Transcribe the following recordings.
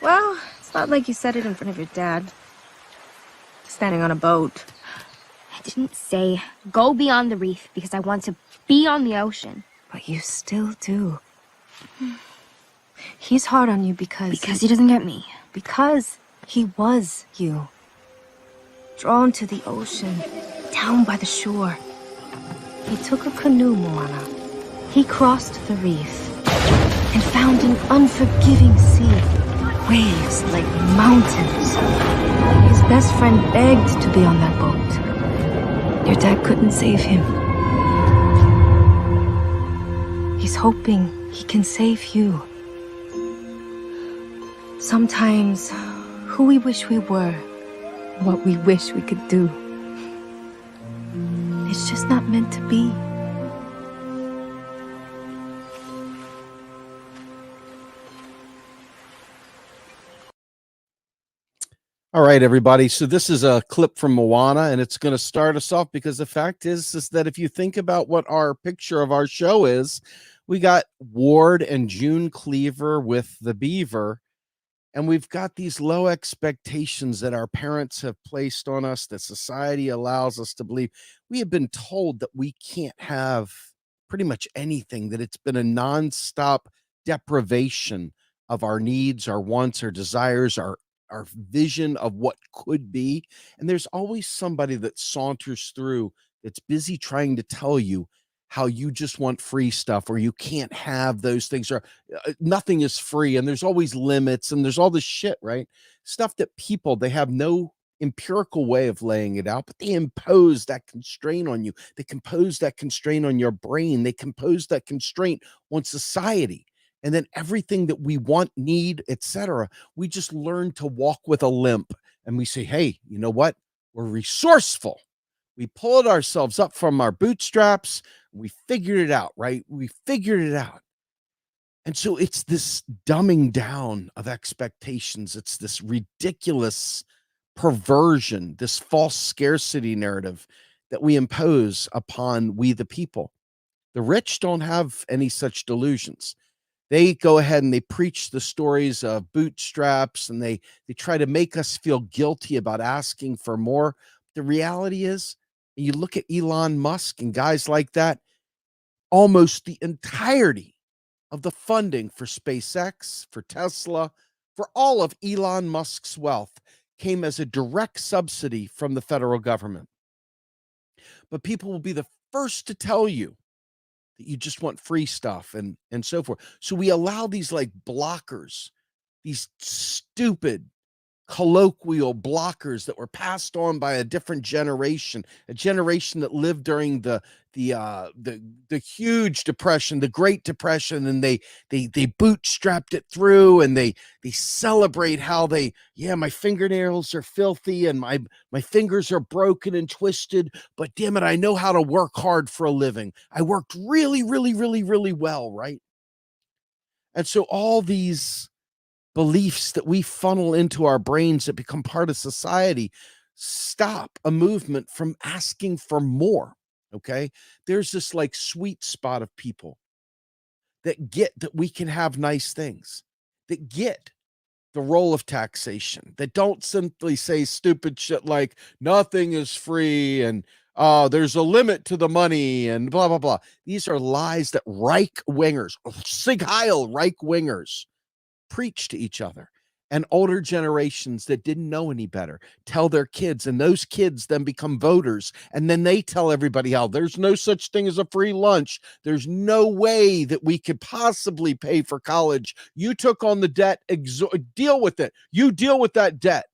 Well, it's not like you said it in front of your dad. Standing on a boat. I didn't say go beyond the reef because I want to be on the ocean. But you still do. He's hard on you because he doesn't get me. Because he was you. Drawn to the ocean, down by the shore. He took a canoe, Moana. He crossed the reef and found an unforgiving sea. Waves like mountains. His best friend begged to be on that boat. Your dad couldn't save him. He's hoping he can save you. Sometimes, who we wish we were, what we wish we could do. It's just not meant to be. All right, everybody. So this is a clip from Moana, and it's going to start us off because the fact is that if you think about what our picture of our show is, we got Ward and June Cleaver with the beaver, and we've got these low expectations that our parents have placed on us, that society allows us to believe. We have been told that we can't have pretty much anything, that it's been a nonstop deprivation of our needs, our wants, our desires, our vision of what could be. And there's always somebody that saunters through that's busy trying to tell you how you just want free stuff, or you can't have those things, or nothing is free, and there's always limits, and there's all this shit, right? Stuff that people, they have no empirical way of laying it out, but they impose that constraint on you. They compose that constraint on your brain. They compose that constraint on society. And then everything that we want, need, etc., we just learn to walk with a limp. And we say, hey, you know what? We're resourceful. We pulled ourselves up from our bootstraps. We figured it out, right? We figured it out. And so it's this dumbing down of expectations. It's this ridiculous perversion, this false scarcity narrative that we impose upon we the people. The rich don't have any such delusions. They go ahead and they preach the stories of bootstraps, and they try to make us feel guilty about asking for more. The reality is, you look at Elon Musk and guys like that, almost the entirety of the funding for SpaceX, for Tesla, for all of Elon Musk's wealth came as a direct subsidy from the federal government. But people will be the first to tell you that you just want free stuff and so forth. So we allow these like blockers, these stupid colloquial blockers that were passed on by a different generation, a generation that lived during the huge depression, the Great Depression, and they bootstrapped it through, and they celebrate how my fingernails are filthy and my fingers are broken and twisted, but damn it, I know how to work hard for a living. I worked really, really, really, really well, right? And so all these beliefs that we funnel into our brains that become part of society stop a movement from asking for more. Okay. There's this like sweet spot of people that get that we can have nice things, that get the role of taxation, that don't simply say stupid shit like nothing is free and there's a limit to the money and blah, blah, blah. These are lies that Reich wingers, Sig Heil Reich wingers, preach to each other, and older generations that didn't know any better tell their kids, and those kids then become voters, and then they tell everybody how there's no such thing as a free lunch. There's no way that we could possibly pay for college. You took on the debt, deal with it. You deal with that debt.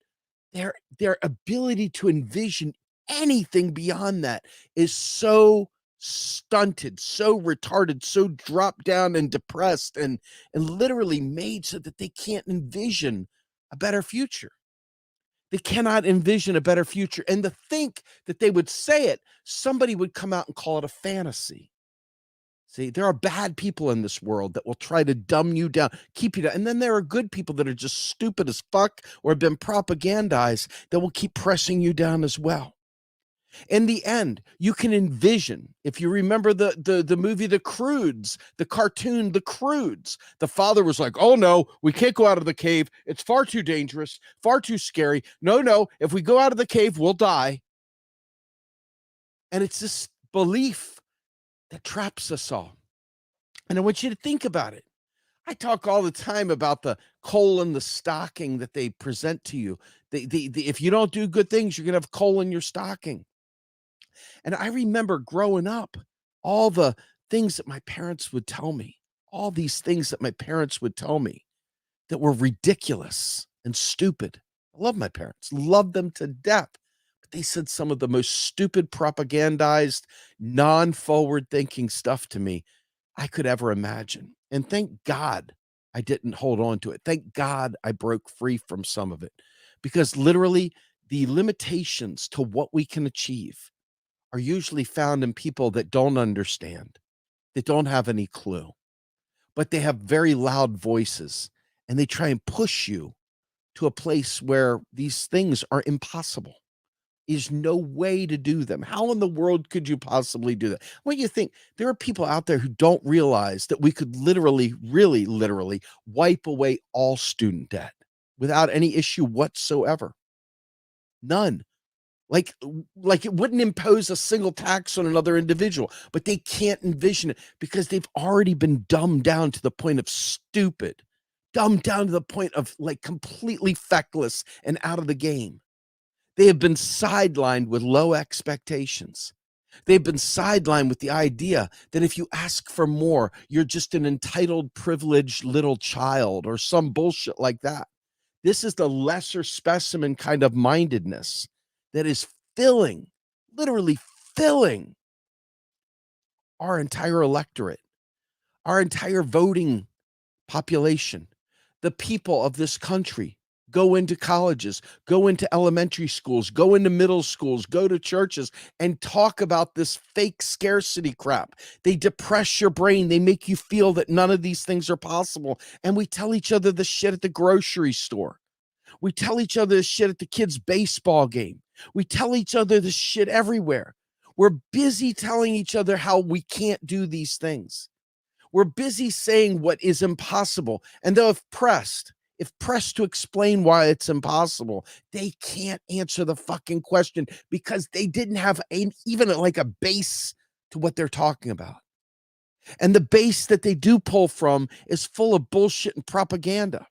Their ability to envision anything beyond that is so stunted, so retarded, so dropped down and depressed, and literally made so that they can't envision a better future. They cannot envision a better future. And to think that they would say it, somebody would come out and call it a fantasy. See, there are bad people in this world that will try to dumb you down, keep you down. And then there are good people that are just stupid as fuck or have been propagandized that will keep pressing you down as well. In the end, you can envision, if you remember the movie The Croods, the cartoon The Croods, the father was like, oh no, we can't go out of the cave. It's far too dangerous, far too scary. No, if we go out of the cave, we'll die. And it's this belief that traps us all. And I want you to think about it. I talk all the time about the coal in the stocking that they present to you. If you don't do good things, you're going to have coal in your stocking. And I remember growing up, all the things that my parents would tell me, all these things that my parents would tell me that were ridiculous and stupid. I love my parents, love them to death. But they said some of the most stupid, propagandized, non-forward thinking stuff to me I could ever imagine. And thank God I didn't hold on to it. Thank God I broke free from some of it, because literally the limitations to what we can achieve are usually found in people that don't understand, that don't have any clue, but they have very loud voices and they try and push you to a place where these things are impossible. There's no way to do them. How in the world could you possibly do that? What do you think? There are people out there who don't realize that we could literally, really literally wipe away all student debt without any issue whatsoever. None. Like it wouldn't impose a single tax on another individual, but they can't envision it because they've already been dumbed down to the point of stupid, dumbed down to the point of like completely feckless and out of the game. They have been sidelined with low expectations. They've been sidelined with the idea that if you ask for more, you're just an entitled, privileged little child or some bullshit like that. This is the lesser specimen kind of mindedness that is filling, literally filling our entire electorate, our entire voting population. The people of this country go into colleges, go into elementary schools, go into middle schools, go to churches and talk about this fake scarcity crap. They depress your brain. They make you feel that none of these things are possible. And we tell each other the shit at the grocery store. We tell each other this shit at the kids' baseball game. We tell each other this shit everywhere. We're busy telling each other how we can't do these things. We're busy saying what is impossible. And though if pressed to explain why it's impossible, they can't answer the fucking question because they didn't have even like a base to what they're talking about. And the base that they do pull from is full of bullshit and propaganda.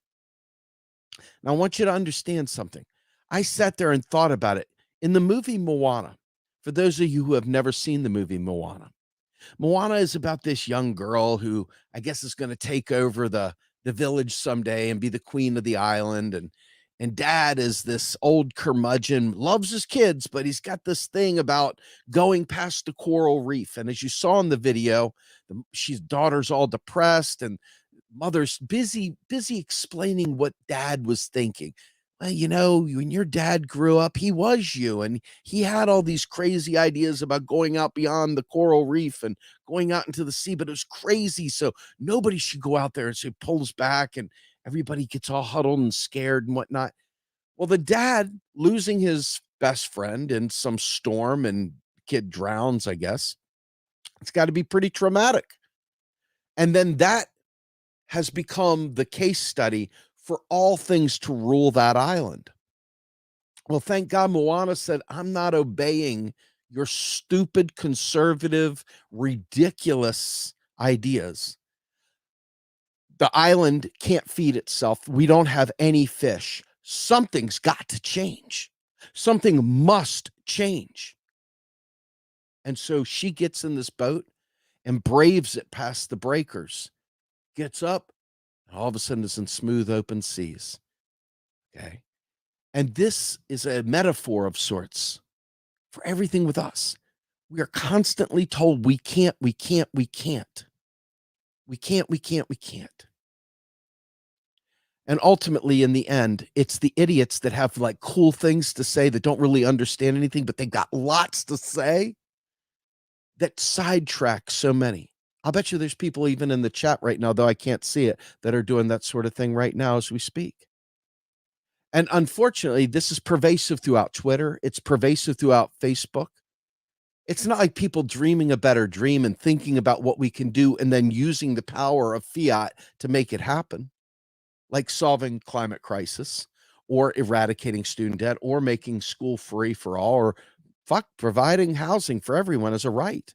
Now, I want you to understand something. I sat there and thought about it. In the movie Moana, for those of you who have never seen the movie Moana, Moana is about this young girl who I guess is going to take over the village someday and be the queen of the island. And dad is this old curmudgeon, loves his kids, but he's got this thing about going past the coral reef. And as you saw in the video, she's daughter's all depressed and mother's busy explaining what dad was thinking. Well, you know, when your dad grew up, he was you, and he had all these crazy ideas about going out beyond the coral reef and going out into the sea, but it was crazy. So nobody should go out there. And so he pulls back and everybody gets all huddled and scared and whatnot. Well, the dad losing his best friend in some storm and kid drowns, I guess. It's got to be pretty traumatic. And then that has become the case study for all things to rule that island. Well, thank God Moana said, I'm not obeying your stupid, conservative, ridiculous ideas. The island can't feed itself. We don't have any fish. Something's got to change. Something must change. And so she gets in this boat and braves it past the breakers, gets up, and all of a sudden it's in smooth open seas. Okay. And this is a metaphor of sorts for everything with us. We are constantly told we can't. And ultimately, in the end, it's the idiots that have like cool things to say that don't really understand anything, but they got lots to say that sidetrack so many. I'll bet you there's people even in the chat right now, though I can't see it, that are doing that sort of thing right now as we speak. And unfortunately, this is pervasive throughout Twitter. It's pervasive throughout Facebook. It's not like people dreaming a better dream and thinking about what we can do and then using the power of fiat to make it happen, like solving climate crisis or eradicating student debt or making school free for all or providing housing for everyone as a right.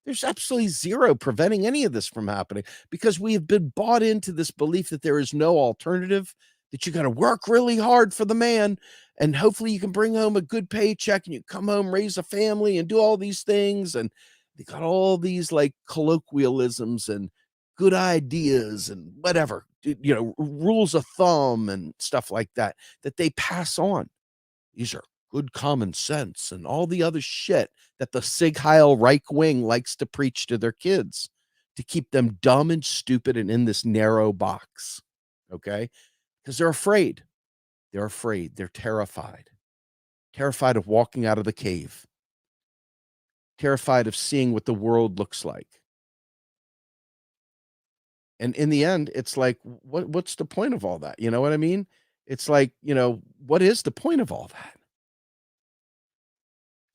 There's absolutely zero preventing any of this from happening because we have been bought into this belief that there is no alternative, that you got to work really hard for the man and hopefully you can bring home a good paycheck and you come home, raise a family and do all these things. And they got all these like colloquialisms and good ideas and whatever, rules of thumb and stuff like that, that they pass on. These are good common sense and all the other shit that the Sig Heil right wing likes to preach to their kids to keep them dumb and stupid and in this narrow box. Okay. Because they're afraid. They're afraid. They're terrified. Terrified of walking out of the cave. Terrified of seeing what the world looks like. And in the end, it's like, what's the point of all that? You know what I mean? It's like, what is the point of all that?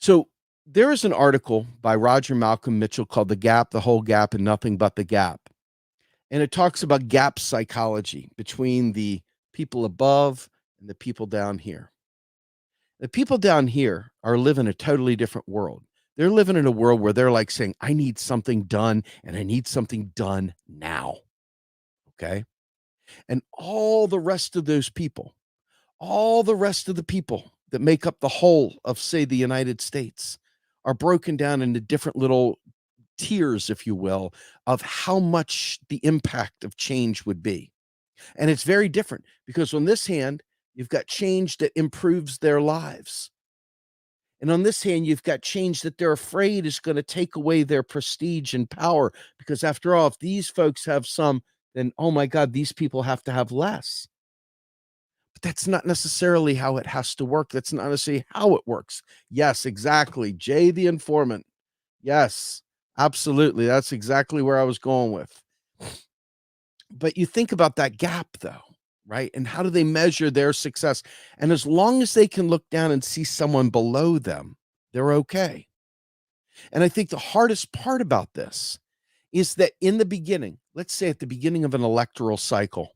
So there is an article by Roger Malcolm Mitchell called The Gap, the Whole Gap, and Nothing But the Gap. And it talks about gap psychology between the people above and the people down here. The people down here are living a totally different world. They're living in a world where they're like saying, I need something done and I need something done now. Okay. And all the rest of those people, all the rest of the people that make up the whole of, say, the United States are broken down into different little tiers, if you will, of how much the impact of change would be. And it's very different because on this hand, you've got change that improves their lives. And on this hand, you've got change that they're afraid is going to take away their prestige and power. Because after all, if these folks have some, then, oh my God, these people have to have less. But that's not necessarily how it has to work. That's not necessarily how it works. Yes, exactly. Jay the informant. Yes, absolutely. That's exactly where I was going with. But you think about that gap, though, right? And how do they measure their success? And as long as they can look down and see someone below them, they're okay. And I think the hardest part about this is that in the beginning, let's say at the beginning of an electoral cycle,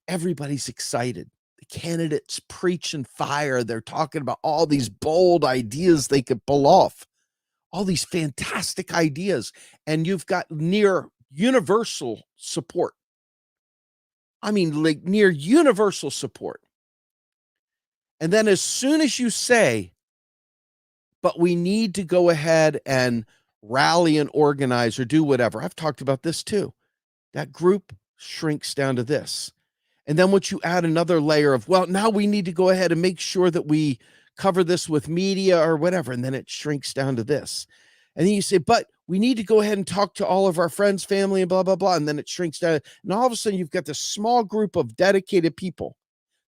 everybody's excited. The candidates preach and fire. They're talking about all these bold ideas they could pull off, all these fantastic ideas. And you've got near universal support. I mean, like near universal support. And then as soon as you say, but we need to go ahead and rally and organize or do whatever, I've talked about this too. That group shrinks down to this. And then once you add another layer of, well, now we need to go ahead and make sure that we cover this with media or whatever. And then it shrinks down to this. And then you say, but we need to go ahead and talk to all of our friends, family, and blah, blah, blah. And then it shrinks down. And all of a sudden, you've got this small group of dedicated people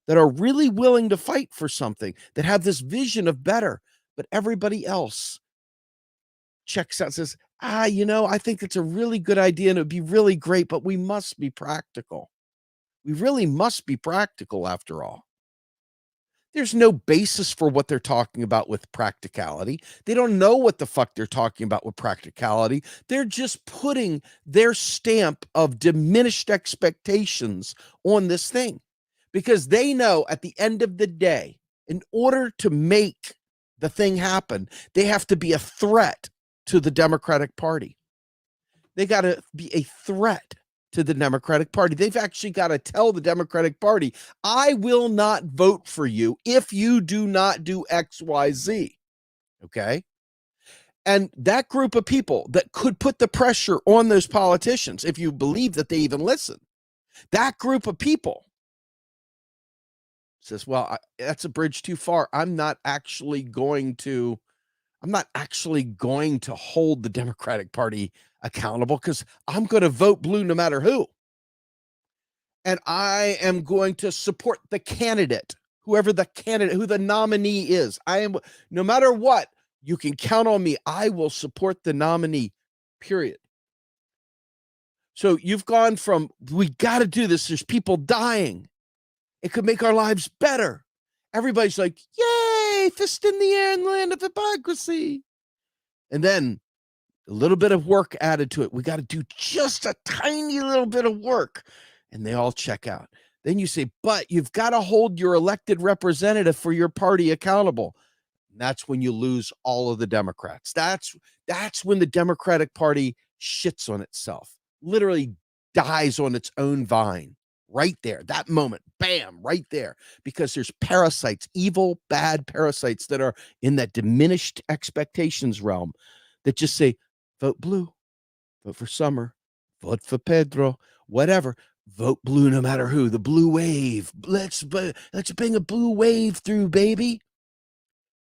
that are really willing to fight for something, that have this vision of better. But everybody else checks out, says, I think it's a really good idea and it would be really great, but we must be practical. We really must be practical after all. There's no basis for what they're talking about with practicality. They don't know what the fuck they're talking about with practicality. They're just putting their stamp of diminished expectations on this thing because they know at the end of the day, in order to make the thing happen, they have to be a threat to the Democratic Party. They got to be a threat to the Democratic Party. They've actually got to tell the Democratic Party, I will not vote for you if you do not do X, Y, Z. Okay. And that group of people that could put the pressure on those politicians, if you believe that they even listen, that group of people says, well, that's a bridge too far. I'm not actually going to hold the Democratic Party accountable because I'm going to vote blue no matter who. And I am going to support the candidate, who the nominee is. No matter what, you can count on me. I will support the nominee, period. So you've gone from, we got to do this. There's people dying. It could make our lives better. Everybody's like, yay, fist in the air in the land of hypocrisy. And then a little bit of work added to it. We got to do just a tiny little bit of work. And they all check out. Then you say, but you've got to hold your elected representative for your party accountable. And that's when you lose all of the Democrats. That's when the Democratic Party shits on itself, literally dies on its own vine. Right there, that moment, bam, right there, because there's parasites, evil, bad parasites that are in that diminished expectations realm that just say, vote blue, vote for Summer, vote for Pedro, whatever, vote blue no matter who, the blue wave. Let's bring a blue wave through, baby.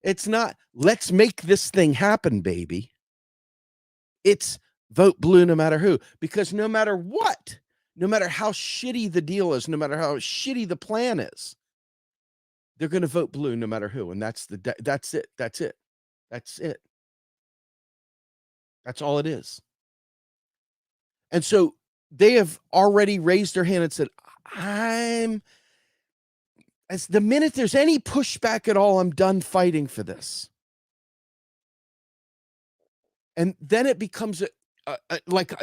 It's not, let's make this thing happen, baby. It's vote blue no matter who, because no matter what, no matter how shitty the deal is, no matter how shitty the plan is, they're going to vote blue no matter who. And that's it. That's it. That's all it is. And so they have already raised their hand and said, as the minute there's any pushback at all, I'm done fighting for this. And then it becomes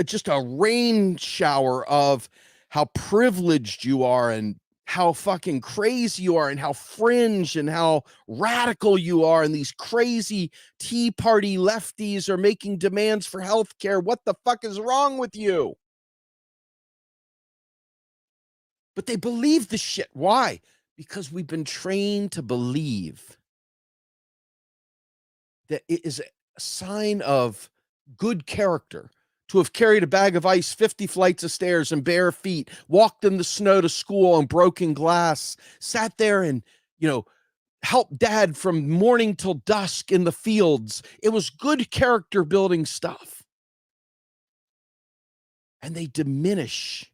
just a rain shower of how privileged you are and how fucking crazy you are and how fringe and how radical you are. And these crazy Tea Party lefties are making demands for health care. What the fuck is wrong with you? But they believe the shit. Why? Because we've been trained to believe that it is a sign of good character to have carried a bag of ice 50 flights of stairs in bare feet, walked in the snow to school on broken glass, sat there and, helped dad from morning till dusk in the fields. It was good character building stuff. And they diminish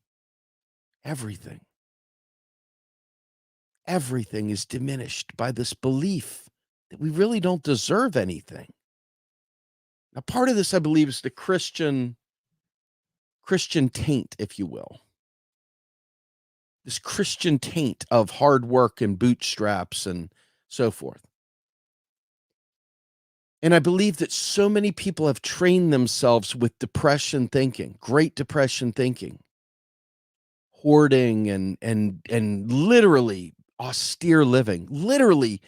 everything. Everything is diminished by this belief that we really don't deserve anything. Now, part of this, I believe, is the Christian taint, if you will. This Christian taint of hard work and bootstraps and so forth. And I believe that so many people have trained themselves with depression thinking, Great Depression thinking, hoarding and literally austere living, literally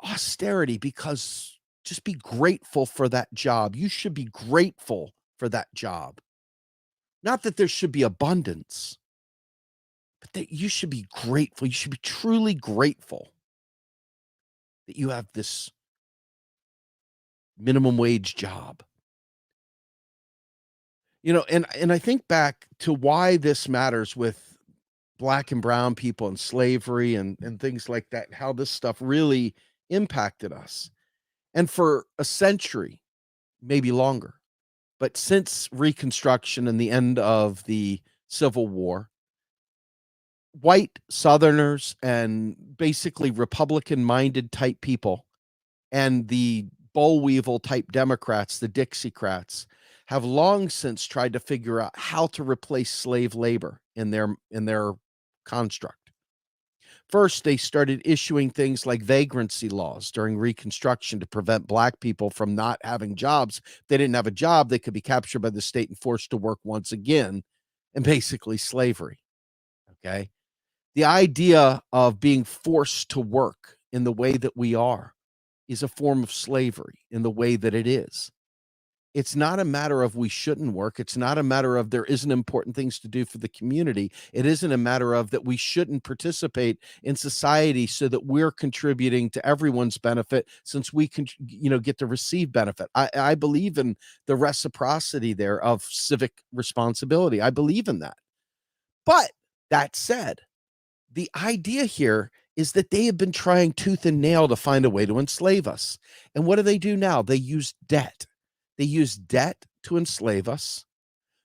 austerity, because just be grateful for that job. You should be grateful for that job. Not that there should be abundance, but that you should be grateful. You should be truly grateful that you have this minimum wage job. And I think back to why this matters with Black and brown people and slavery and things like that, how this stuff really impacted us. And for a century, maybe longer, but since Reconstruction and the end of the Civil War, white Southerners and basically Republican-minded type people and the boll weevil type Democrats, the Dixiecrats, have long since tried to figure out how to replace slave labor in their construct. First, they started issuing things like vagrancy laws during Reconstruction to prevent Black people from not having jobs. If they didn't have a job, they could be captured by the state and forced to work once again, and basically slavery. Okay? The idea of being forced to work in the way that we are is a form of slavery in the way that it is. It's not a matter of we shouldn't work. It's not a matter of there isn't important things to do for the community. It isn't a matter of that we shouldn't participate in society so that we're contributing to everyone's benefit, since we can, get to receive benefit. I believe in the reciprocity there of civic responsibility. I believe in that. But that said, the idea here is that they have been trying tooth and nail to find a way to enslave us. And what do they do now? They use debt. They use debt to enslave us,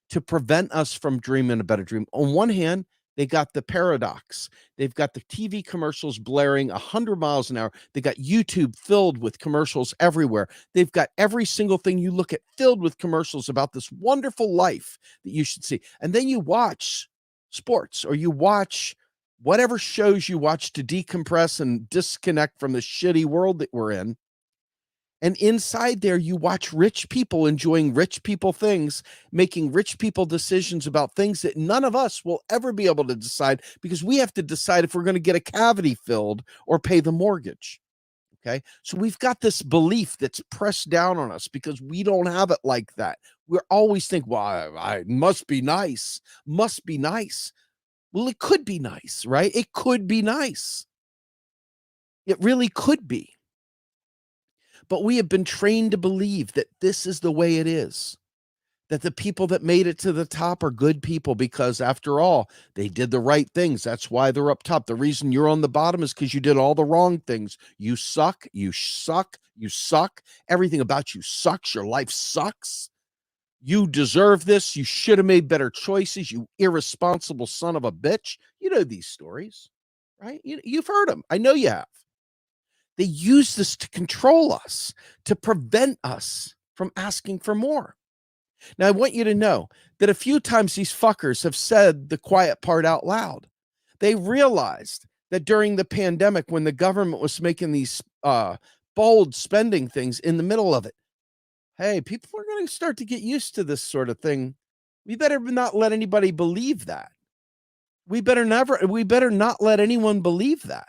to prevent us from dreaming a better dream. On one hand, they got the paradox. They've got the TV commercials blaring 100 miles an hour. They got YouTube filled with commercials everywhere. They've got every single thing you look at filled with commercials about this wonderful life that you should see. And then you watch sports, or you watch whatever shows you watch to decompress and disconnect from the shitty world that we're in. And inside there, you watch rich people enjoying rich people things, making rich people decisions about things that none of us will ever be able to decide, because we have to decide if we're going to get a cavity filled or pay the mortgage. Okay. So we've got this belief that's pressed down on us because we don't have it like that. We're always think, well, I must be nice, must be nice. Well, it could be nice, right? It could be nice. It really could be. But we have been trained to believe that this is the way it is, that the people that made it to the top are good people because, after all, they did the right things. That's why they're up top. The reason you're on the bottom is because you did all the wrong things. You suck. You suck. You suck. Everything about you sucks. Your life sucks. You deserve this. You should have made better choices. You irresponsible son of a bitch. You know these stories, right? You've heard them. I know you have. They use this to control us, to prevent us from asking for more. Now, I want you to know that a few times these fuckers have said the quiet part out loud. They realized that during the pandemic, when the government was making these bold spending things in the middle of it, hey, people are going to start to get used to this sort of thing. We better not let anybody believe that. We better not let anyone believe that.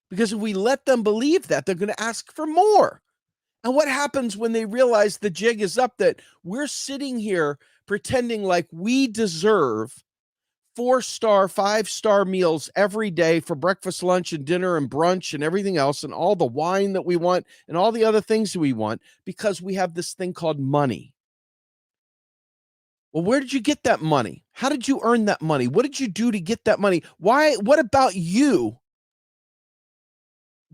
Because if we let them believe that, they're going to ask for more. And what happens when they realize the jig is up, that we're sitting here pretending like we deserve 4-star, 5-star meals every day for breakfast, lunch, and dinner, and brunch, and everything else, and all the wine that we want, and all the other things that we want, because we have this thing called money. Well, where did you get that money? How did you earn that money? What did you do to get that money? Why? What about you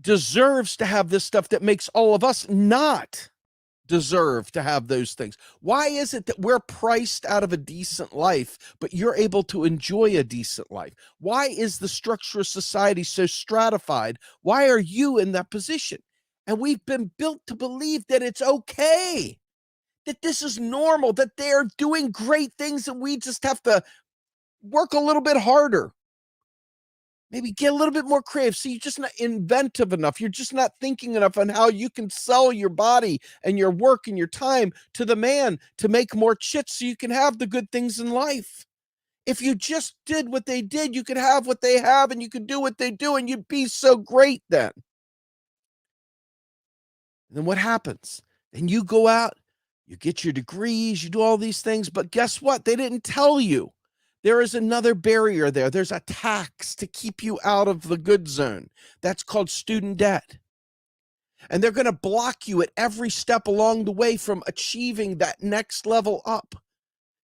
deserves to have this stuff that makes all of us not deserve to have those things? Why is it that we're priced out of a decent life, but you're able to enjoy a decent life? Why is the structure of society so stratified? Why are you in that position? And we've been built to believe that it's okay, that this is normal, that they're doing great things, and we just have to work a little bit harder. Maybe get a little bit more creative. So you're just not inventive enough. You're just not thinking enough on how you can sell your body and your work and your time to the man to make more chits so you can have the good things in life. If you just did what they did, you could have what they have, and you could do what they do, and you'd be so great then. And then what happens? Then you go out, you get your degrees, you do all these things, but guess what? They didn't tell you. There is another barrier there. There's a tax to keep you out of the good zone. That's called student debt. And they're going to block you at every step along the way from achieving that next level up.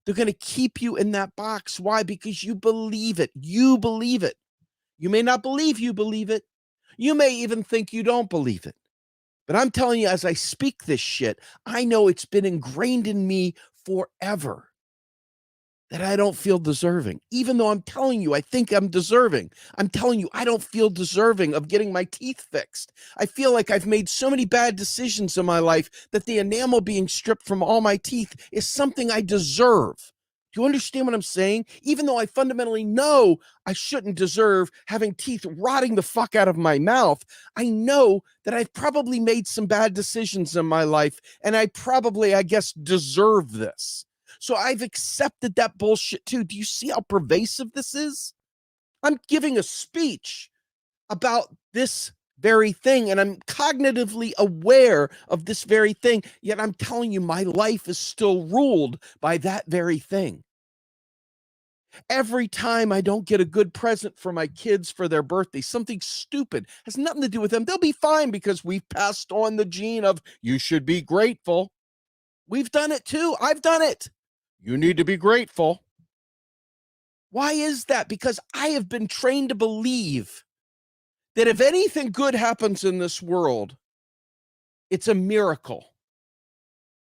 They're going to keep you in that box. Why? Because you believe it. You believe it. You may not believe you believe it. You may even think you don't believe it. But I'm telling you, as I speak this shit, I know it's been ingrained in me forever that I don't feel deserving. Even though I'm telling you, I think I'm deserving. I'm telling you, I don't feel deserving of getting my teeth fixed. I feel like I've made so many bad decisions in my life that the enamel being stripped from all my teeth is something I deserve. Do you understand what I'm saying? Even though I fundamentally know I shouldn't deserve having teeth rotting the fuck out of my mouth, I know that I've probably made some bad decisions in my life, and I probably, I guess, deserve this. So I've accepted that bullshit too. Do you see how pervasive this is? I'm giving a speech about this very thing, and I'm cognitively aware of this very thing, yet I'm telling you, my life is still ruled by that very thing. Every time I don't get a good present for my kids for their birthday, something stupid, has nothing to do with them. They'll be fine because we've passed on the gene of you should be grateful. We've done it too. I've done it. You need to be grateful. Why is that? Because I have been trained to believe that if anything good happens in this world, it's a miracle.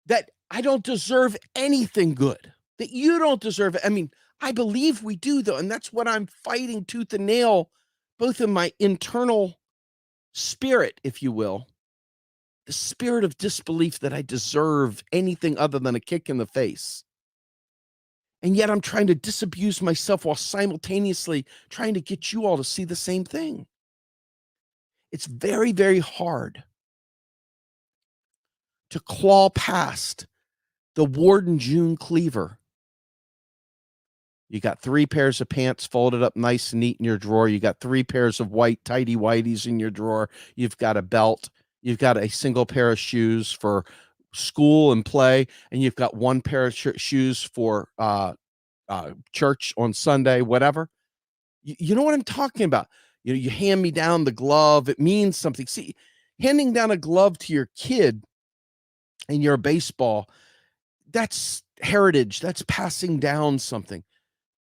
That I don't deserve anything good. That you don't deserve it. I mean, I believe we do, though, and that's what I'm fighting tooth and nail, both in my internal spirit, if you will, the spirit of disbelief that I deserve anything other than a kick in the face. And yet I'm trying to disabuse myself while simultaneously trying to get you all to see the same thing. It's very, very hard to claw past the Ward and June cleaver. You got 3 pairs of pants folded up nice and neat in your drawer. You got 3 pairs of white tidy whities in your drawer. You've got a belt. You've got a single pair of shoes for school and play, and you've got 1 pair of shoes for church on Sunday, whatever. You know what I'm talking about? You hand me down the glove. It means something. See, handing down a glove to your kid in your baseball, that's heritage. That's passing down something.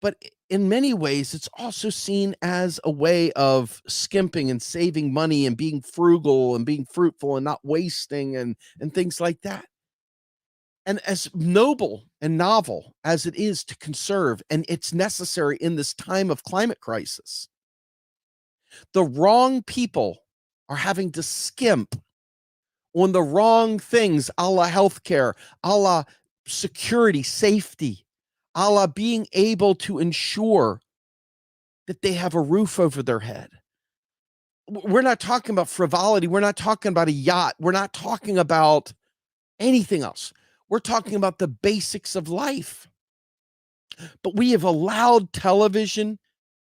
But in many ways, it's also seen as a way of skimping and saving money and being frugal and being fruitful and not wasting and things like that. And as noble and novel as it is to conserve, and it's necessary in this time of climate crisis, the wrong people are having to skimp on the wrong things, a la healthcare, a la security, safety, a la being able to ensure that they have a roof over their head. We're not talking about frivolity. We're not talking about a yacht. We're not talking about anything else. We're talking about the basics of life. But we have allowed television,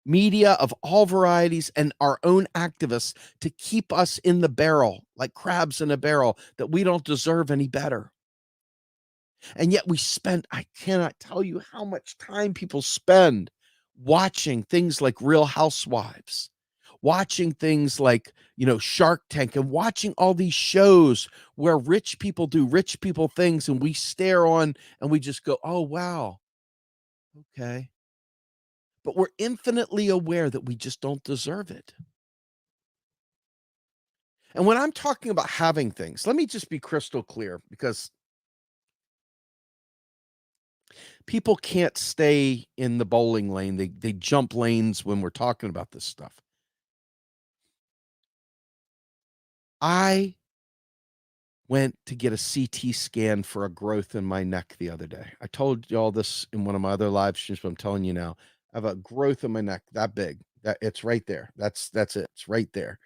media of all varieties, and our own activists to keep us in the barrel, like crabs in a barrel, that we don't deserve any better. And yet I cannot tell you how much time people spend watching things like Real Housewives, watching things like, Shark Tank, and watching all these shows where rich people do rich people things, and we stare on and we just go, oh, wow. Okay. But we're infinitely aware that we just don't deserve it. And when I'm talking about having things, let me just be crystal clear, because people can't stay in the bowling lane. They jump lanes when we're talking about this stuff. I went to get a CT scan for a growth in my neck the other day. I told you all this in one of my other live streams, but I'm telling you now. I have a growth in my neck that big. That it's right there. That's it. It's right there.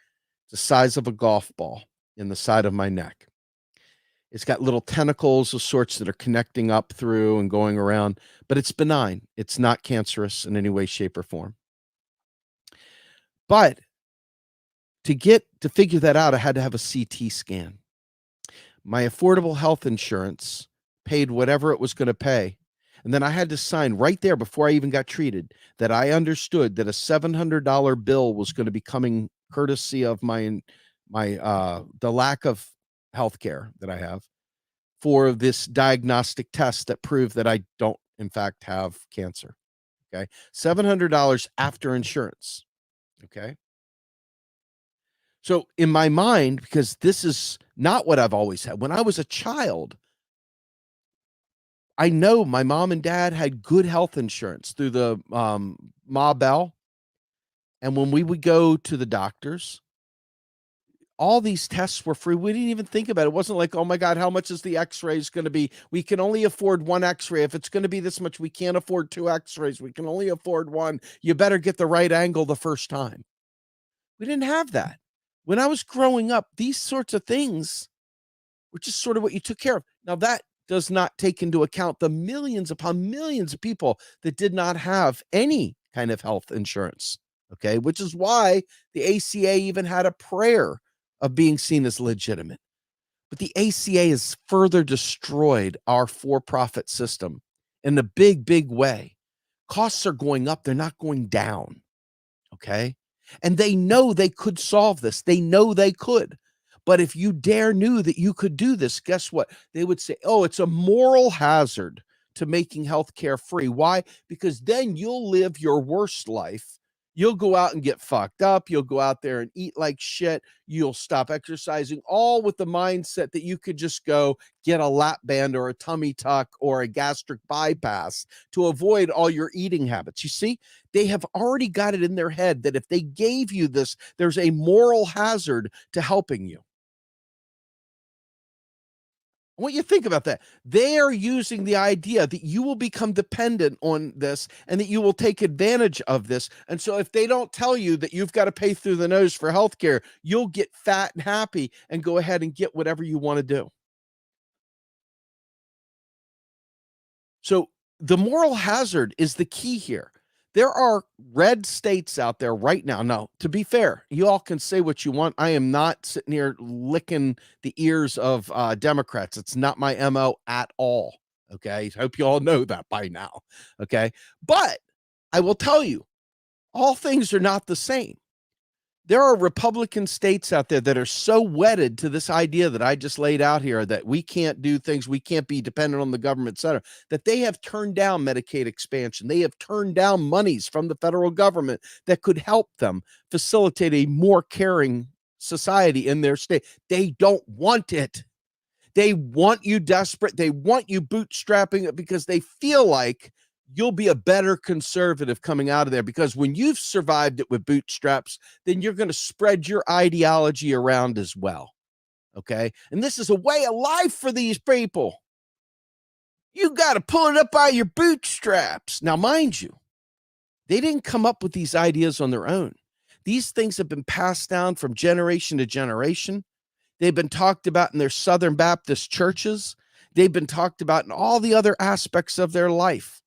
It's the size of a golf ball in the side of my neck. It's got little tentacles of sorts that are connecting up through and going around, but it's benign. It's not cancerous in any way, shape, or form. But to figure that out, I had to have a CT scan. My affordable health insurance paid whatever it was going to pay. And then I had to sign right there before I even got treated that I understood that a $700 bill was going to be coming courtesy of the lack of health care that I have for this diagnostic test that proved that I don't, in fact, have cancer. Okay. $700 after insurance. Okay. So in my mind, because this is not what I've always had, when I was a child, I know my mom and dad had good health insurance through the Ma Bell. And when we would go to the doctors, all these tests were free. We didn't even think about it. It wasn't like, oh my God, how much is the x-rays going to be? We can only afford 1 x-ray. If it's going to be this much, we can't afford 2 x-rays. We can only afford 1. You better get the right angle the first time. We didn't have that. When I was growing up, these sorts of things were just sort of what you took care of. Now, that does not take into account the millions upon millions of people that did not have any kind of health insurance. Okay. Which is why the ACA even had a prayer of being seen as legitimate. But the ACA has further destroyed our for-profit system in a big, big way. Costs are going up. They're not going down. Okay. And they know they could solve this. They know they could. But if you knew that you could do this, guess what? They would say, oh, it's a moral hazard to making healthcare free. Why? Because then you'll live your worst life. You'll go out and get fucked up. You'll go out there and eat like shit. You'll stop exercising, all with the mindset that you could just go get a lap band or a tummy tuck or a gastric bypass to avoid all your eating habits. You see, they have already got it in their head that if they gave you this, there's a moral hazard to helping you. I want you to think about that. They are using the idea that you will become dependent on this and that you will take advantage of this. And so if they don't tell you that you've got to pay through the nose for healthcare, you'll get fat and happy and go ahead and get whatever you want to do. So the moral hazard is the key here. There are red states out there right now. Now, to be fair, you all can say what you want. I am not sitting here licking the ears of Democrats. It's not my MO at all. Okay. I hope you all know that by now. Okay. But I will tell you, all things are not the same. There are Republican states out there that are so wedded to this idea that I just laid out here, that we can't do things, we can't be dependent on the government, et cetera, that they have turned down Medicaid expansion. They have turned down monies from the federal government that could help them facilitate a more caring society in their state. They don't want it. They want you desperate. They want you bootstrapping it because they feel like you'll be a better conservative coming out of there, because when you've survived it with bootstraps, then you're going to spread your ideology around as well. Okay. And this is a way of life for these people. You got to pull it up by your bootstraps. Now, mind you, they didn't come up with these ideas on their own. These things have been passed down from generation to generation. They've been talked about in their Southern Baptist churches. They've been talked about in all the other aspects of their life.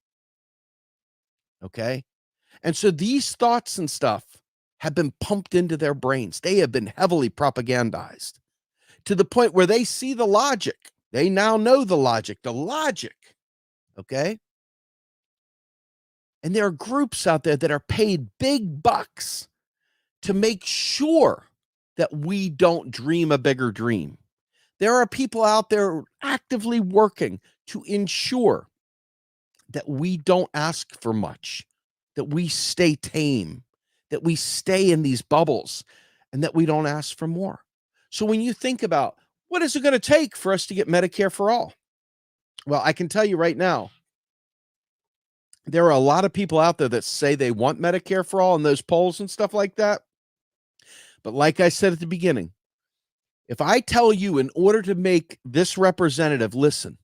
Okay. And so these thoughts and stuff have been pumped into their brains. They have been heavily propagandized to the point where they see the logic. They now know the logic. Okay. And there are groups out there that are paid big bucks to make sure that we don't dream a bigger dream. There are people out there actively working to ensure that we don't ask for much, that we stay tame, that we stay in these bubbles, and that we don't ask for more. So when you think about what is it going to take for us to get Medicare for all? Well, I can tell you right now, there are a lot of people out there that say they want Medicare for all in those polls and stuff like that. But like I said at the beginning, if I tell you, in order to make this representative listen,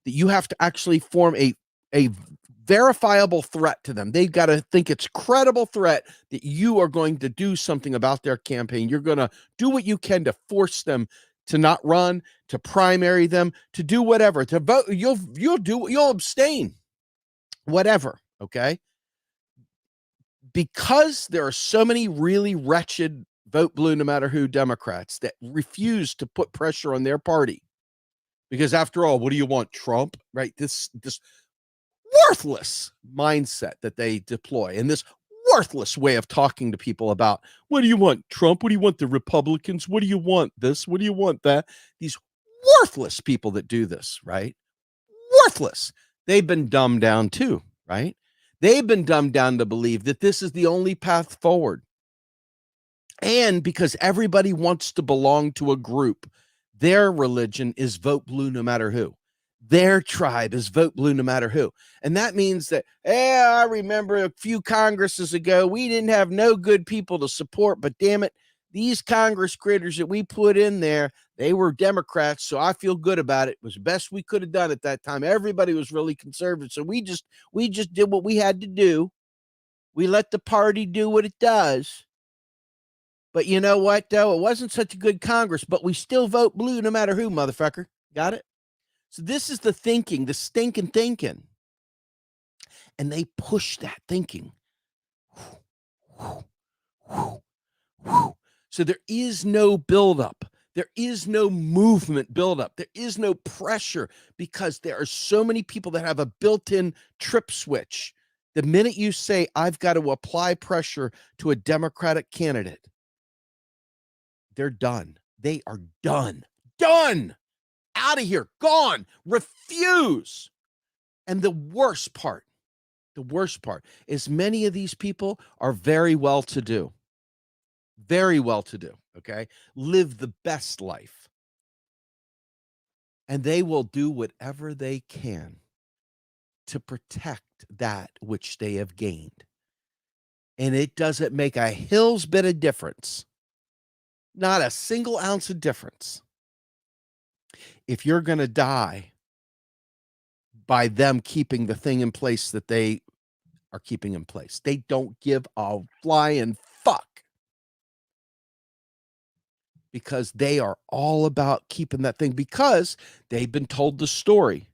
that you have to actually form a verifiable threat to them. They've got to think it's credible threat that you are going to do something about their campaign. You're going to do what you can to force them to not run, to primary them, to do whatever, to vote. You'll abstain, whatever. Okay. Because there are so many really wretched vote blue, no matter who Democrats that refuse to put pressure on their party. Because after all, what do you want? Trump, right? This worthless mindset that they deploy, and this worthless way of talking to people about, what do you want, Trump? What do you want, the Republicans? What do you want, this? What do you want, that? These worthless people that do this, right? Worthless. They've been dumbed down too, right? They've been dumbed down to believe that this is the only path forward. And because everybody wants to belong to a group, their religion is vote blue no matter who. Their tribe is vote blue no matter who. And that means that, I remember a few Congresses ago, we didn't have no good people to support, but damn it, these Congress critters that we put in there, they were Democrats, so I feel good about it. It was the best we could have done at that time. Everybody was really conservative, so we just did what we had to do. We let the party do what it does. But you know what, though? It wasn't such a good Congress, but we still vote blue no matter who, motherfucker. Got it? So this is the thinking, the stinking thinking. And they push that thinking. So there is no buildup. There is no movement buildup. There is no pressure, because there are so many people that have a built-in trip switch. The minute you say, I've got to apply pressure to a Democratic candidate, they're done. They are done. Done. Out of here. Gone. Refuse. And the worst part is many of these people are very well to do. Very well to do. Okay. Live the best life. And they will do whatever they can to protect that which they have gained. And it doesn't make a hill's bit of difference. Not a single ounce of difference. If you're going to die by them keeping the thing in place that they are keeping in place, they don't give a flying fuck, because they are all about keeping that thing, because they've been told the story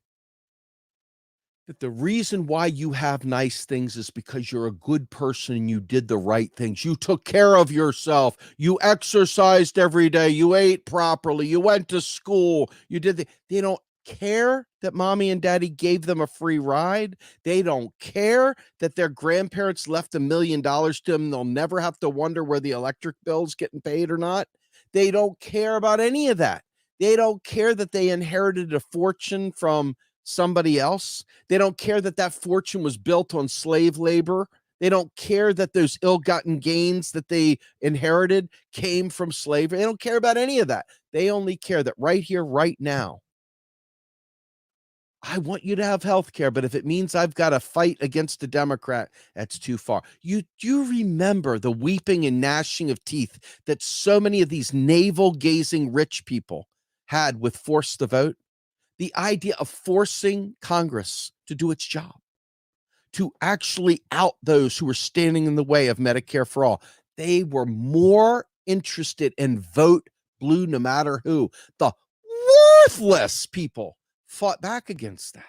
that the reason why you have nice things is because you're a good person and you did the right things. You took care of yourself. You exercised every day. You ate properly. You went to school. You did they don't care that mommy and daddy gave them a free ride. They don't care that their grandparents left $1 million to them. They'll never have to wonder where the electric bill's getting paid or not. They don't care about any of that. They don't care that they inherited a fortune from somebody else. They don't care that that fortune was built on slave labor. They don't care that those ill-gotten gains that they inherited came from slavery. They don't care about any of that. They only care that right here, right now, I want you to have health care, but if it means I've got to fight against a Democrat, that's too far. You do remember the weeping and gnashing of teeth that so many of these navel-gazing rich people had with Force the Vote? The idea of forcing Congress to do its job, to actually out those who were standing in the way of Medicare for all. They were more interested in vote blue no matter who. The worthless people fought back against that.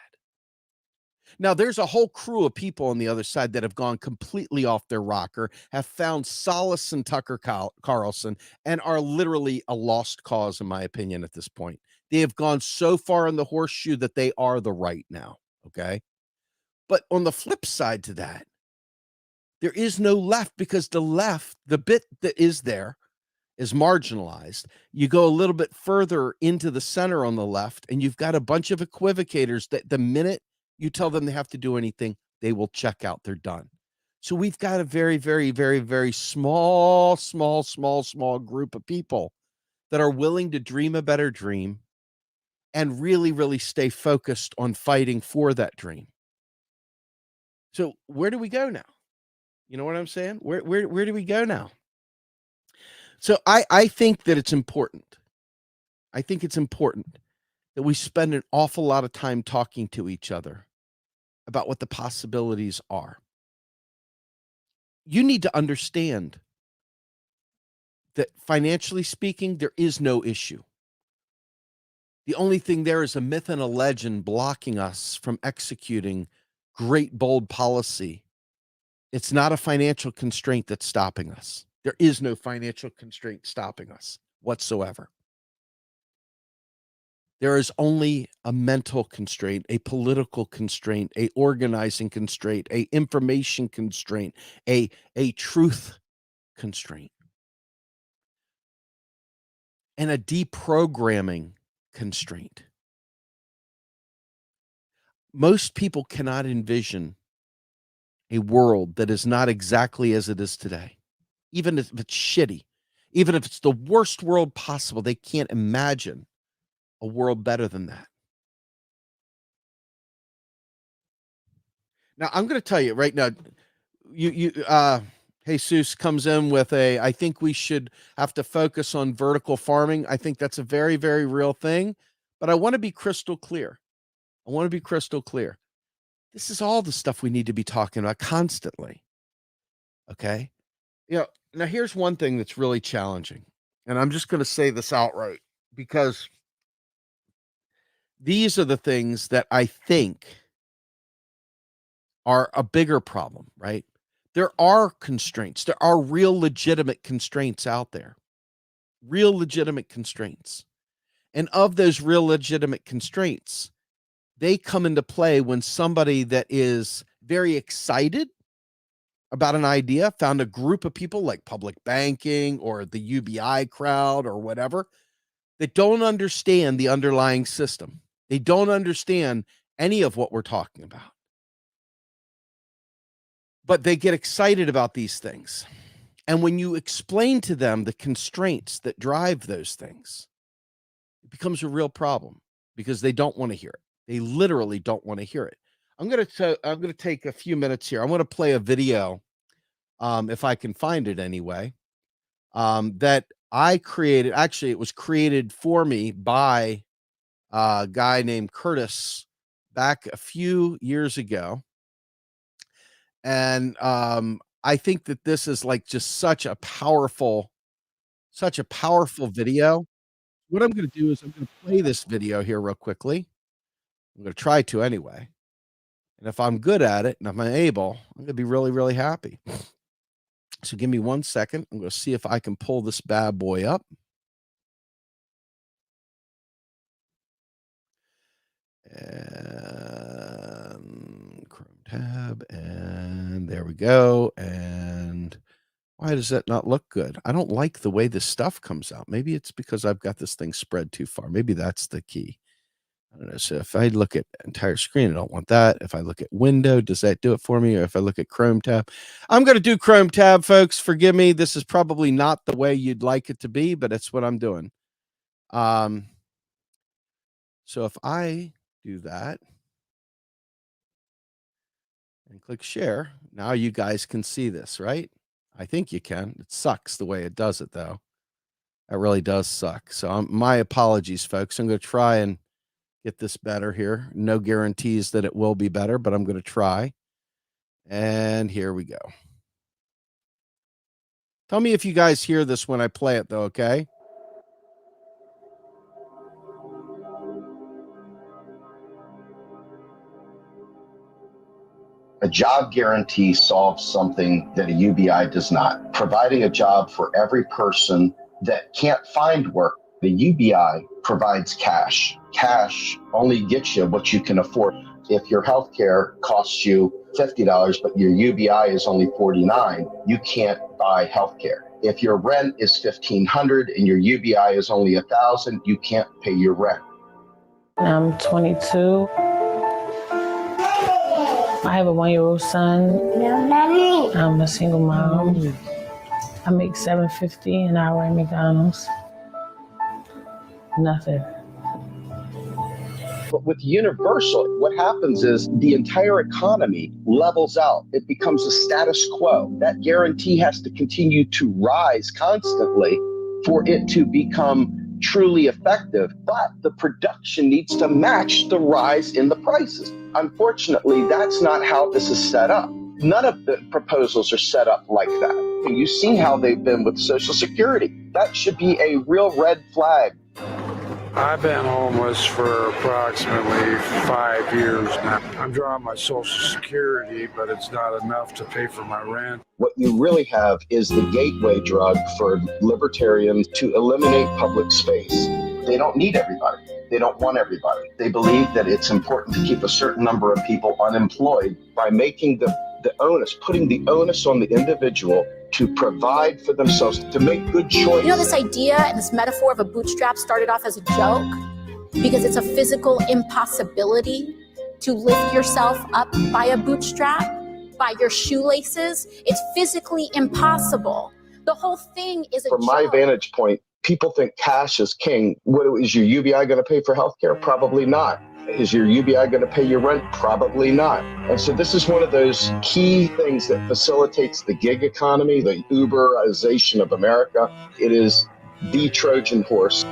Now, there's a whole crew of people on the other side that have gone completely off their rocker, have found solace in Tucker Carlson, and are literally a lost cause, in my opinion, at this point. They have gone so far in the horseshoe that they are the right now, okay? But on the flip side to that, there is no left because the left, the bit that is there, is marginalized. You go a little bit further into the center on the left, and you've got a bunch of equivocators that the minute you tell them they have to do anything, they will check out. They're done. So we've got a very, very, very, very small group of people that are willing to dream a better dream and really, really stay focused on fighting for that dream. So where do we go now? You know what I'm saying? Where do we go now? So I think that it's important. I think it's important that we spend an awful lot of time talking to each other about what the possibilities are. You need to understand that financially speaking, there is no issue. The only thing there is a myth and a legend blocking us from executing great, bold policy. It's not a financial constraint that's stopping us. There is no financial constraint stopping us whatsoever. There is only a mental constraint, a political constraint, a organizing constraint, a information constraint, a truth constraint, and a deprogramming constraint. Most people cannot envision a world that is not exactly as it is today, even if it's shitty, even if it's the worst world possible. They can't imagine a world better than that. Now, I'm going to tell you right now, Jesus comes in with I think we should have to focus on vertical farming. I think that's a very, very real thing, but I want to be crystal clear. This is all the stuff we need to be talking about constantly. Okay. Now here's one thing that's really challenging, and I'm just going to say this outright because these are the things that I think are a bigger problem, right? There are constraints. There are real legitimate constraints out there. Real legitimate constraints. And of those real legitimate constraints, they come into play when somebody that is very excited about an idea, found a group of people like public banking or the UBI crowd or whatever, that don't understand the underlying system. They don't understand any of what we're talking about. But they get excited about these things. And when you explain to them the constraints that drive those things, it becomes a real problem because they don't want to hear it. They literally don't want to hear it. I'm going to take a few minutes here. I want to play a video, if I can find it anyway, that I created. Actually, it was created for me by a guy named Curtis back a few years ago. And I think that this is like just such a powerful video. What I'm going to do is I'm going to play this video here real quickly. I'm going to try to anyway. And if I'm good at it and if I'm able, I'm going to be really, really happy. So give me 1 second. I'm going to see if I can pull this bad boy up. And Chrome tab, and there we go. And why does that not look good? I don't like the way this stuff comes out. Maybe it's because I've got this thing spread too far. Maybe that's the key. I don't know. So if I look at entire screen, I don't want that. If I look at window, does that do it for me? Or if I look at Chrome tab, I'm going to do Chrome tab, folks. Forgive me. This is probably not the way you'd like it to be, but it's what I'm doing. So if I do that and click share, now you guys can see this, right? I think you can. It sucks the way it does it, though. That really does suck. So my apologies, folks. I'm going to try and get this better here. No guarantees that it will be better, but I'm going to try. And here we go. Tell me if you guys hear this when I play it, though, okay? A job guarantee solves something that a UBI does not, providing a job for every person that can't find work. The UBI provides cash. Cash only gets you what you can afford. If your health care costs you $50, but your UBI is only $49, you can't buy health care. If your rent is $1,500 and your UBI is only $1,000, you can't pay your rent. I'm 22. I have a 1-year-old son. I'm a single mom. I make $7.50 an hour at McDonald's. Nothing. But with universal, what happens is the entire economy levels out. It becomes a status quo. That guarantee has to continue to rise constantly for it to become truly effective. But the production needs to match the rise in the prices. Unfortunately, that's not how this is set up. None of the proposals are set up like that. And you see how they've been with Social Security. That should be a real red flag. I've been homeless for approximately 5 years now. I'm drawing my Social Security, but it's not enough to pay for my rent. What you really have is the gateway drug for libertarians to eliminate public space. They don't need everybody. They don't want everybody. They believe that it's important to keep a certain number of people unemployed by making the onus, putting the onus on the individual to provide for themselves, to make good choices. You know, this idea and this metaphor of a bootstrap started off as a joke because it's a physical impossibility to lift yourself up by a bootstrap, by your shoelaces. It's physically impossible. The whole thing is a joke. From my vantage point, people think cash is king. What is your UBI going to pay for healthcare? Probably not. Is your UBI going to pay your rent? Probably not. And so this is one of those key things that facilitates the gig economy, the Uberization of America. It is the Trojan horse.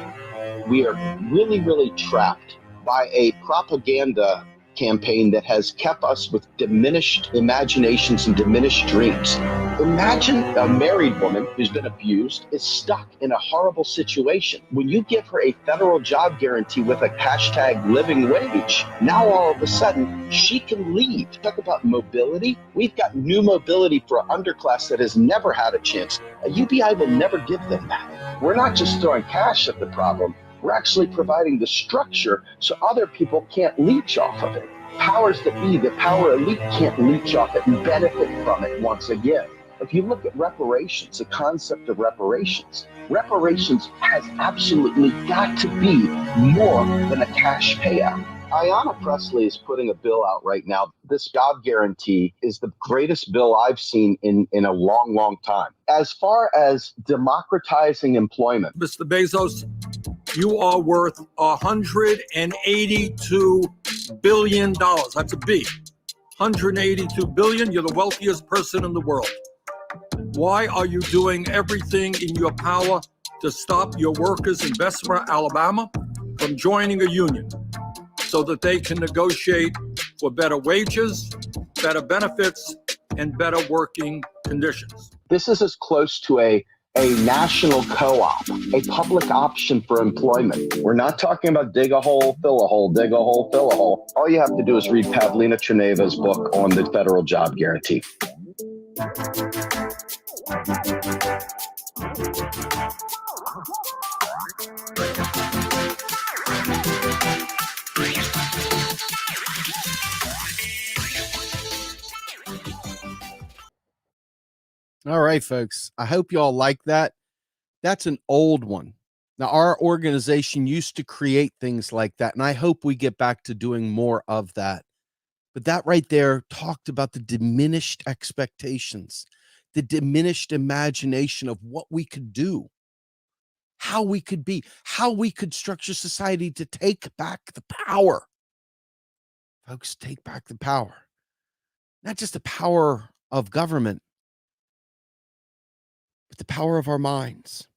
We are really, really trapped by a propaganda campaign that has kept us with diminished imaginations and diminished dreams. Imagine a married woman who's been abused is stuck in a horrible situation. When you give her a federal job guarantee with a hashtag living wage, now all of a sudden she can leave. Talk about mobility. We've got new mobility for an underclass that has never had a chance. A UBI will never give them that. We're not just throwing cash at the problem. We're actually providing the structure so other people can't leech off of it. Powers that be, the power elite can't leech off it and benefit from it once again. If you look at reparations, the concept of reparations has absolutely got to be more than a cash payout. Ayanna Pressley is putting a bill out right now. This job guarantee is the greatest bill I've seen in a long, long time. As far as democratizing employment. Mr. Bezos, you are worth $182 billion. That's a B. 182 billion. You're the wealthiest person in the world. Why are you doing everything in your power to stop your workers in Bessemer, Alabama, from joining a union so that they can negotiate for better wages, better benefits, and better working conditions? This is as close to a a national co-op, a public option for employment. We're not talking about dig a hole, fill a hole, dig a hole, fill a hole. All you have to do is read Pavlina Treneva's book on the federal job guarantee. All right, folks. I hope you all like that. That's an old one. Now, our organization used to create things like that, and I hope we get back to doing more of that. But that right there talked about the diminished expectations, the diminished imagination of what we could do, how we could be, how we could structure society to take back the power. Folks, take back the power. Not just the power of government, but the power of our minds,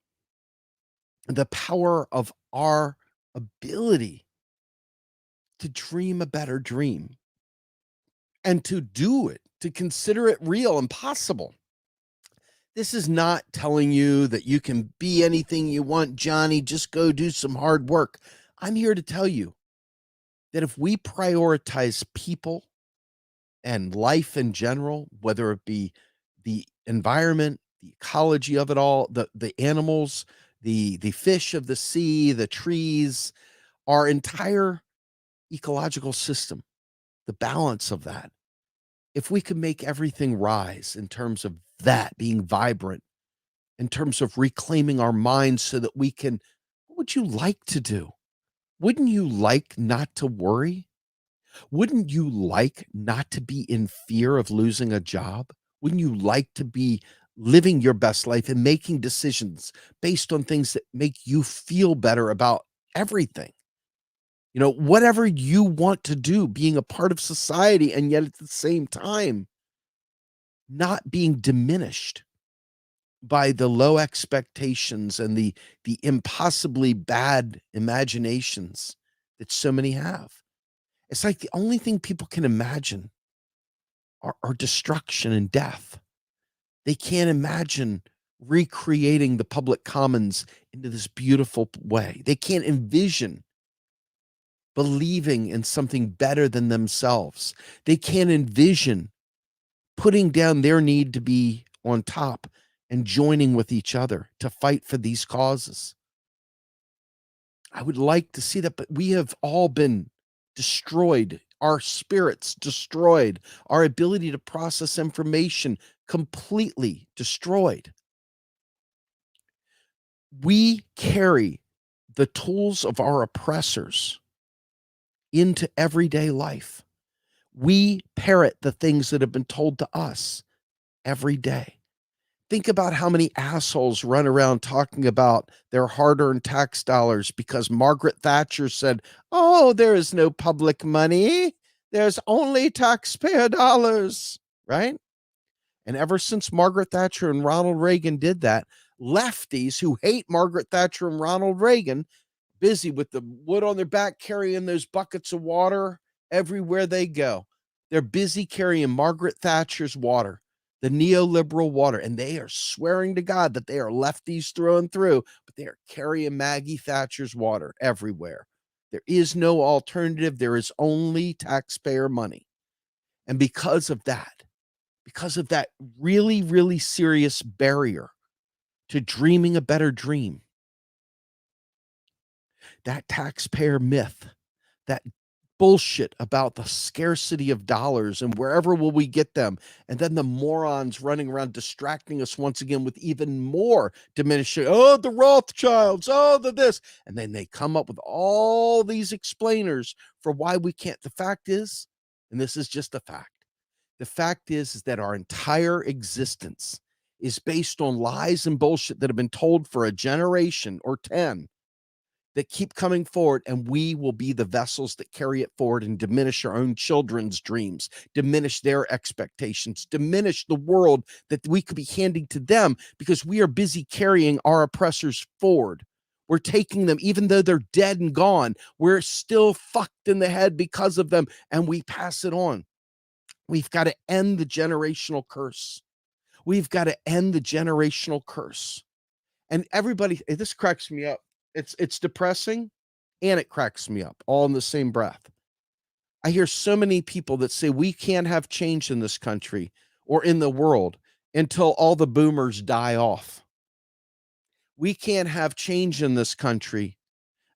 the power of our ability to dream a better dream and to do it, to consider it real and possible. This is not telling you that you can be anything you want, Johnny. Just go do some hard work. I'm here to tell you that if we prioritize people and life in general, whether it be the environment, the ecology of it all, the animals, the fish of the sea, the trees, our entire ecological system, the balance of that, if we could make everything rise in terms of that being vibrant, in terms of reclaiming our minds so that we can, what would you like to do? Wouldn't you like not to worry? Wouldn't you like not to be in fear of losing a job? Wouldn't you like to be living your best life and making decisions based on things that make you feel better about everything? You know, whatever you want to do, being a part of society, and yet at the same time, not being diminished by the low expectations and the impossibly bad imaginations that so many have. It's like the only thing people can imagine are destruction and death. They can't imagine recreating the public commons into this beautiful way. They can't envision believing in something better than themselves. They can't envision putting down their need to be on top and joining with each other to fight for these causes. I would like to see that, but we have all been destroyed, our spirits destroyed, our ability to process information completely destroyed. We carry the tools of our oppressors into everyday life. We parrot the things that have been told to us every day. Think about how many assholes run around talking about their hard-earned tax dollars because Margaret Thatcher said, "Oh, there is no public money. There's only taxpayer dollars," right? And ever since Margaret Thatcher and Ronald Reagan did that, lefties who hate Margaret Thatcher and Ronald Reagan, busy with the wood on their back, carrying those buckets of water everywhere they go. They're busy carrying Margaret Thatcher's water, the neoliberal water, and they are swearing to God that they are lefties through and through, but they are carrying Maggie Thatcher's water everywhere. There is no alternative. There is only taxpayer money. And because of that really, really serious barrier to dreaming a better dream, that taxpayer myth, that bullshit about the scarcity of dollars and wherever will we get them, and then the morons running around distracting us once again with even more diminishing, oh, the Rothschilds, oh, the this, and then they come up with all these explainers for why we can't. The fact is, and this is just a fact, the fact is that our entire existence is based on lies and bullshit that have been told for a generation or 10 that keep coming forward, and we will be the vessels that carry it forward and diminish our own children's dreams, diminish their expectations, diminish the world that we could be handing to them because we are busy carrying our oppressors forward. We're taking them, even though they're dead and gone, we're still fucked in the head because of them, and we pass it on. We've got to end the generational curse. We've got to end the generational curse. And everybody, this cracks me up. It's depressing and it cracks me up all in the same breath. I hear so many people that say we can't have change in this country or in the world until all the boomers die off. We can't have change in this country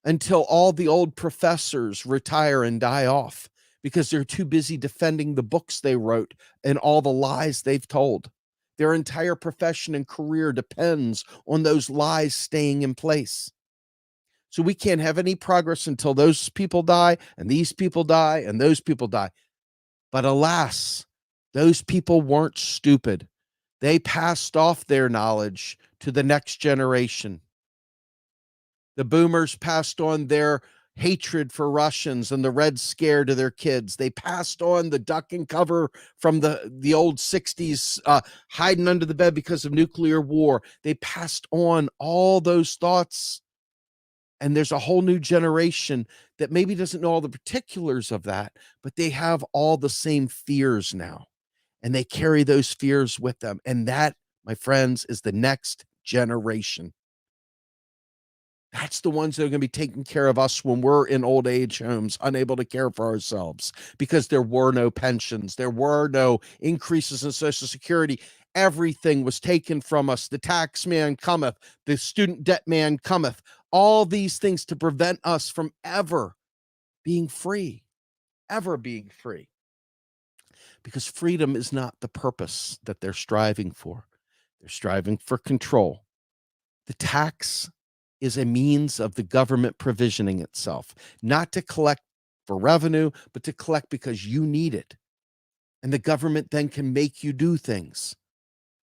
until all the old professors retire and die off because they're too busy defending the books they wrote and all the lies they've told. Their entire profession and career depends on those lies staying in place. So we can't have any progress until those people die and these people die and those people die. But alas, those people weren't stupid. They passed off their knowledge to the next generation. The boomers passed on their hatred for Russians and the Red Scare to their kids. They passed on the duck and cover from the old 60s, hiding under the bed because of nuclear war. They passed on all those thoughts. And there's a whole new generation that maybe doesn't know all the particulars of that, but they have all the same fears now. And they carry those fears with them. And that, my friends, is the next generation. That's the ones that are going to be taking care of us when we're in old age homes, unable to care for ourselves because there were no pensions. There were no increases in Social Security. Everything was taken from us. The tax man cometh, the student debt man cometh. All these things to prevent us from ever being free, because freedom is not the purpose that they're striving for. They're striving for control. The tax is a means of the government provisioning itself, not to collect for revenue, but to collect because you need it. And the government then can make you do things.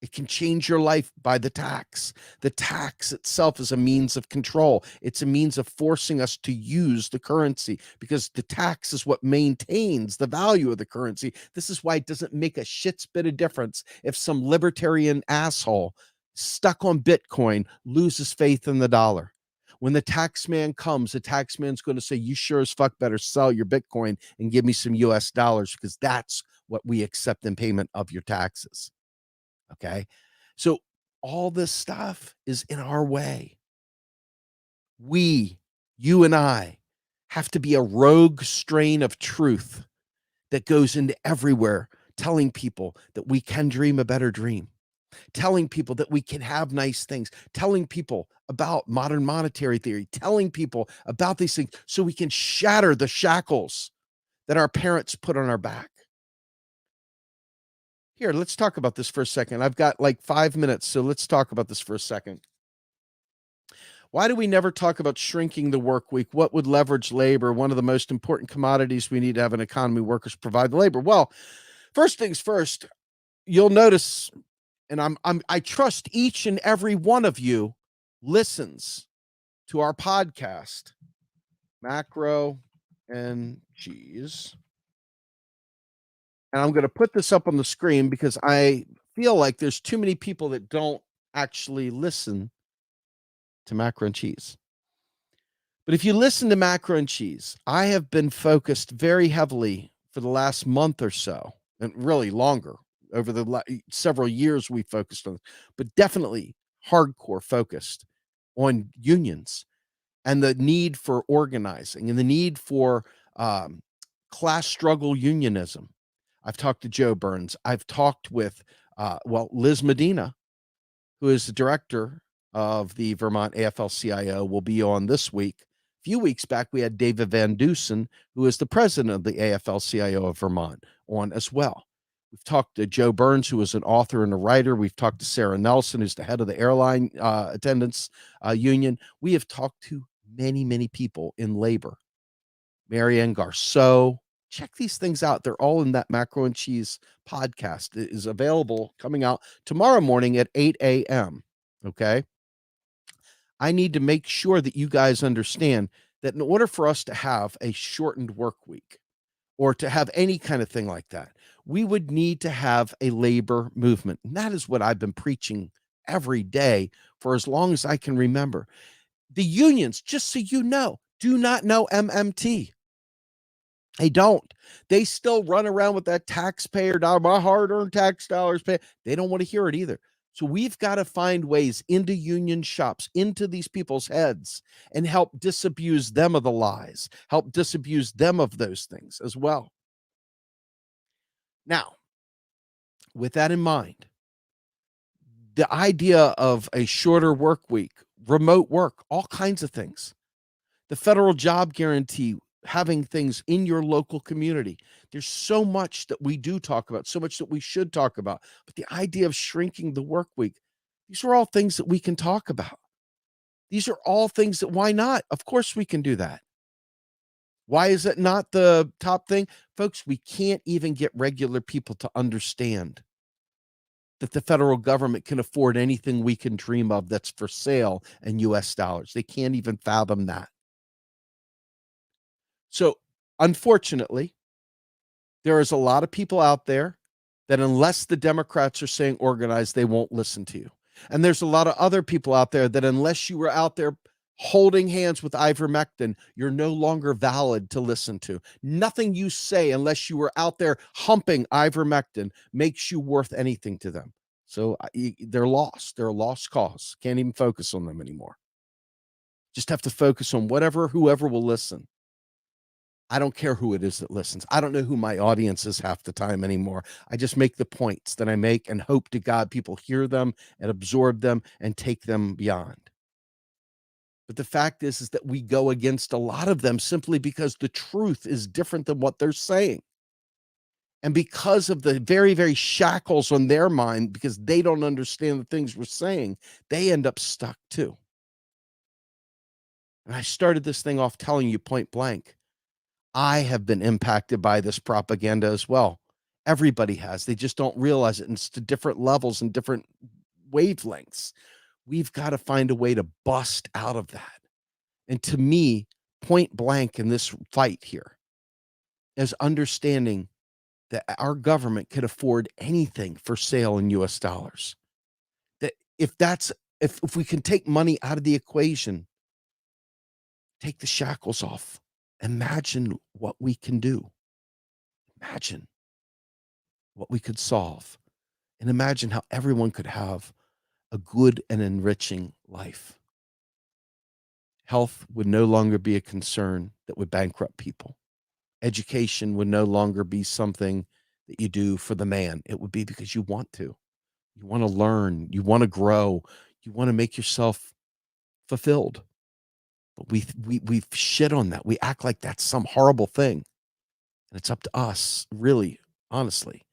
It can change your life by the tax. The tax itself is a means of control. It's a means of forcing us to use the currency because the tax is what maintains the value of the currency. This is why it doesn't make a shit's bit of difference if some libertarian asshole stuck on Bitcoin loses faith in the dollar. When the tax man comes, the tax man's going to say, you sure as fuck better sell your Bitcoin and give me some US dollars because that's what we accept in payment of your taxes. Okay. So all this stuff is in our way. You and I have to be a rogue strain of truth that goes into everywhere, telling people that we can dream a better dream, telling people that we can have nice things, telling people about modern monetary theory, telling people about these things so we can shatter the shackles that our parents put on our back. Here, let's talk about this for a second. I've got like 5 minutes, so let's talk about this for a second. Why do we never talk about shrinking the work week? What would leverage labor? One of the most important commodities we need to have an economy. Workers provide the labor. Well, first things first, you'll notice, and I trust each and every one of you listens to our podcast, Macro and Cheese. And I'm going to put this up on the screen because I feel like there's too many people that don't actually listen to Macro and Cheese. But if you listen to Macro and Cheese, I have been focused very heavily for the last month or so, and really longer, over the several years we focused on, but definitely hardcore focused on unions and the need for organizing and the need for class struggle unionism. I've talked to Joe Burns. I've talked with, Liz Medina, who is the director of the Vermont AFL-CIO, will be on this week. A few weeks back, we had David Van Dusen, who is the president of the AFL-CIO of Vermont, on as well. We've talked to Joe Burns, who is an author and a writer. We've talked to Sarah Nelson, who's the head of the airline attendants union. We have talked to many, many people in labor. Marianne Garceau. Check these things out. They're all in that Macro and Cheese podcast. It is available, coming out tomorrow morning at 8 a.m. Okay. I need to make sure that you guys understand that in order for us to have a shortened work week or to have any kind of thing like that, we would need to have a labor movement. And that is what I've been preaching every day for as long as I can remember. The unions, just so you know, do not know MMT. They don't. They still run around with that taxpayer dollar, my hard-earned tax dollars pay. They don't want to hear it either. So we've got to find ways into union shops, into these people's heads, and help disabuse them of the lies, help disabuse them of those things as well. Now, with that in mind, the idea of a shorter work week, remote work, all kinds of things, the federal job guarantee, having things in your local community. There's so much that we do talk about, so much that we should talk about. But the idea of shrinking the work week, these are all things that we can talk about. These are all things that, why not? Of course we can do that. Why is it not the top thing? Folks, we can't even get regular people to understand that the federal government can afford anything we can dream of that's for sale in US dollars. They can't even fathom that. So, unfortunately, there is a lot of people out there that unless the Democrats are saying organize, they won't listen to you. And there's a lot of other people out there that unless you were out there holding hands with ivermectin, you're no longer valid to listen to. Nothing you say, unless you were out there humping ivermectin, makes you worth anything to them. So they're lost. They're a lost cause. Can't even focus on them anymore. Just have to focus on whoever will listen. I don't care who it is that listens. I don't know who my audience is half the time anymore. I just make the points that I make and hope to God people hear them and absorb them and take them beyond. But the fact is that we go against a lot of them simply because the truth is different than what they're saying. And because of the very, very shackles on their mind, because they don't understand the things we're saying, they end up stuck too. And I started this thing off telling you point blank, I have been impacted by this propaganda as well. Everybody has. They just don't realize it. And it's to different levels and different wavelengths. We've got to find a way to bust out of that. And to me, point blank in this fight here is understanding that our government could afford anything for sale in US dollars. That if we can take money out of the equation, take the shackles off, imagine what we can do. Imagine what we could solve, and imagine how everyone could have a good and enriching life. Health would no longer be a concern that would bankrupt people. Education would no longer be something that you do for the man. It would be because you want to. You want to learn. You want to grow. You want to make yourself fulfilled. But we've shit on that. We act like that's some horrible thing. And it's up to us, really, honestly,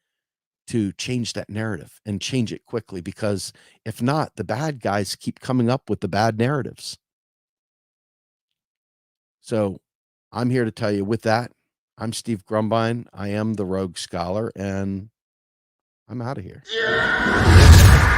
to change that narrative and change it quickly, because if not, the bad guys keep coming up with the bad narratives. So I'm here to tell you with that, I'm Steve Grumbine. I am the Rogue Scholar, and I'm out of here. Yeah.